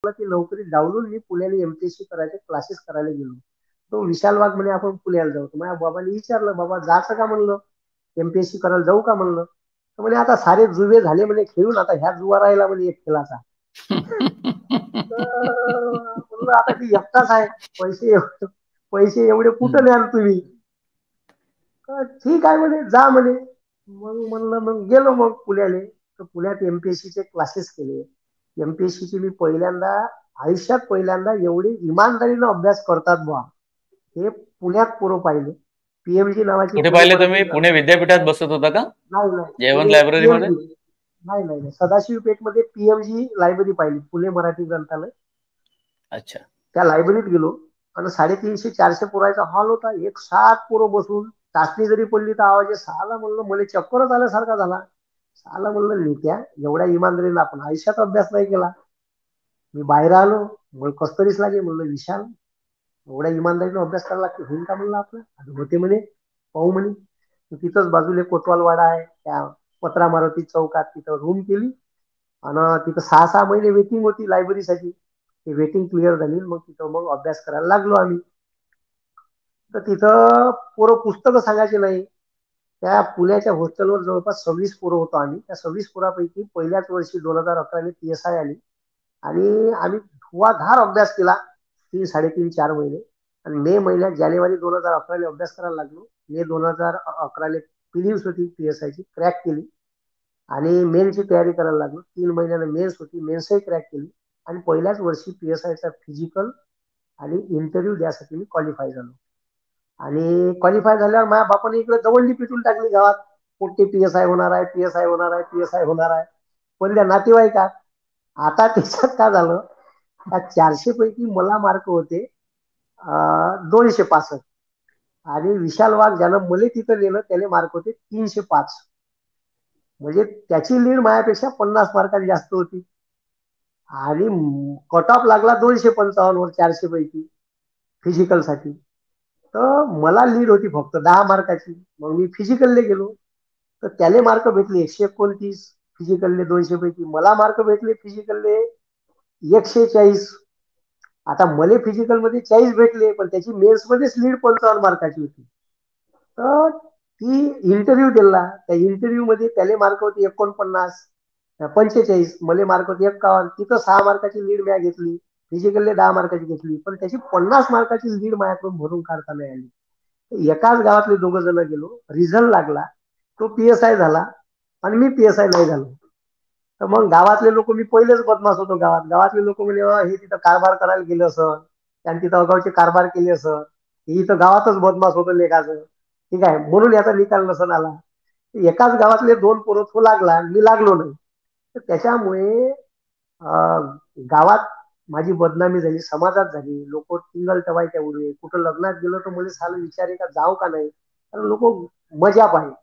म्हटलं ती नोकरी डावलून मी पुण्याला एमपीएससी करायचे क्लासेस करायला गेलो. तो विशाल वाघ म्हणे आपण पुण्याला जाऊ. माझ्या बाबाने विचारलं, बाबा जायचं का म्हणलं, एमपीएससी करायला जाऊ का म्हणलं. तर म्हणे आता सारे जुवे झाले म्हणे खेळून, आता ह्या जुवा राहिला म्हणे एक खेळाचा. म्हणलं आता ती एकटाच आहे, पैसे पैसे एवढे कुठं न्याल तुम्ही. ठीक आहे म्हणे, जा म्हणे. मग म्हणलं, मग गेलो मग पुण्याले. तर पुण्यात एमपीएससीचे क्लासेस केले. एमपीएससीचे मी पहिल्यांदा, आयुष्यात पहिल्यांदा एवढे इमानदारीनं अभ्यास करतात बुवा हे पुण्यात पोरं पाहिले. पीएमजी नावाची कुठे पुणे पाहिले तुम्ही? मराठी, पुणे विद्यापीठात बसत होता का? नाही नाही, जयवंत पुणे लायब्ररीमध्ये? पीएमजी, नाही नाही, सदाशिव पेठ मध्ये पीएमजी लायब्ररी पाहिली, पुणे मराठी ग्रंथालय. अच्छा. त्या लायब्ररीत गेलो आणि 350-400 पोराचा हॉल होता. एक 7 पोरं बसून चाचणी जरी पडली तर आवाज साला. म्हणलं मला चक्करच आल्यासारखा झाला. साला म्हणलं नेत्या, एवढ्या इमानदारीनं आपण आयुष्यात अभ्यास नाही केला. मी बाहेर आलो, मला कस तरीच लागे. म्हणलं विशाल, एवढ्या इमानदारीनं अभ्यास करायला लागते, होईल का म्हणलं आपलं. आणि होते म्हणे, पाहू म्हणे. तिथंच बाजूला कोतवालवाडा आहे, त्या पत्रा मारुती चौकात तिथं रूम केली. आणि तिथं 6-6 महिने वेटिंग होती लायब्ररीसाठी. ते वेटिंग क्लिअर झाली, मग तिथं मग अभ्यास करायला लागलो आम्ही. तर तिथं पोरं पुस्तकं सांगायचे नाही. त्या पुण्याच्या हॉस्टेलवर जवळपास 26 पोरं होतो आम्ही. त्या 26 पोरापैकी पहिल्याच वर्षी 2011 PSI आली आणि आम्ही धुवाधार अभ्यास केला 3-3.5-4 महिने. आणि मे महिन्यात जानेवारी 2011 अभ्यास करायला लागलो. मे 2011 प्रिलिम्स होती पीएसआयची, क्रॅक केली. आणि मेन्सची तयारी करायला लागलो. 3 महिन्यानं मेन्स होती, मेन्सही क्रॅक केली. आणि पहिल्याच वर्षी पीएसआयचा फिजिकल आणि इंटरव्ह्यू द्यासाठी मी क्वालिफाय झालो. आणि क्वालिफाय झाल्यावर माझ्या बापाने इकडे दवंडी पिटून टाकली गावात, पोट्टे पीएसआय होणार आहे, पीएसआय होणार आहे, पीएसआय होणार आहे. पण त्या नातेवाईकात. आता त्याच्यात काय झालं, त्या 400 पैकी मला मार्क होते 265. आणि विशाल वाघ ज्यानं मला तिथं नेलं त्याला मार्क होते 305. म्हणजे त्याची लीड माझ्यापेक्षा 50 मार्कांनी जास्त होती. आणि कट ऑफ लागला 255 वर 400 पैकी फिजिकल साठी. तर मला लीड होती फक्त 10 मार्काची. मग मी फिजिकलले गेलो, तर त्याले मार्क भेटले 129 फिजिकलले 200 पैकी. मला मार्क भेटले फिजिकलले 140. आता मला फिजिकल मध्ये 40 भेटले, पण त्याची मेन्स मध्येच लीड 55 मार्काची होती. तर ती इंटरव्ह्यू दिला, त्या इंटरव्ह्यू मध्ये त्याले मार्क होते 49, 45, मला मार्क होते 51. तिथं 6 मार्काची लीड मी घेतली. फिजिकलले 10 मार्काची घेतली, पण त्याची 50 मार्काची लीड माझ्याकडून भरून काढता नाही आली. एकाच गावातले 2 जण गेलो, रिझल्ट लागला, तो पीएसआय झाला आणि मी पीएसआय नाही झालो. तर मग गावातले लोक, मी पहिलेच बदमाश होतो गावात, गावातले लोक म्हणजे हे तिथं कारभार करायला गेले असं, त्यांनी तिथं अगावचे कारभार केले असं, हे इथं गावातच बदमाश होतं लेखाचं. ठीक आहे, म्हणून याचा निकाल नसन आला. एकाच गावातले 2 पोरं, तो लागला, मी लागलो नाही. तर त्याच्यामुळे गावात माझी बदनामी झाली, समाजात झाली. लोक टिंगल टवायच्या उडवे. कुठं लग्नात गेलो तर मला साला विचारे का जाऊ का नाही, कारण लोक मजा पाहिजे.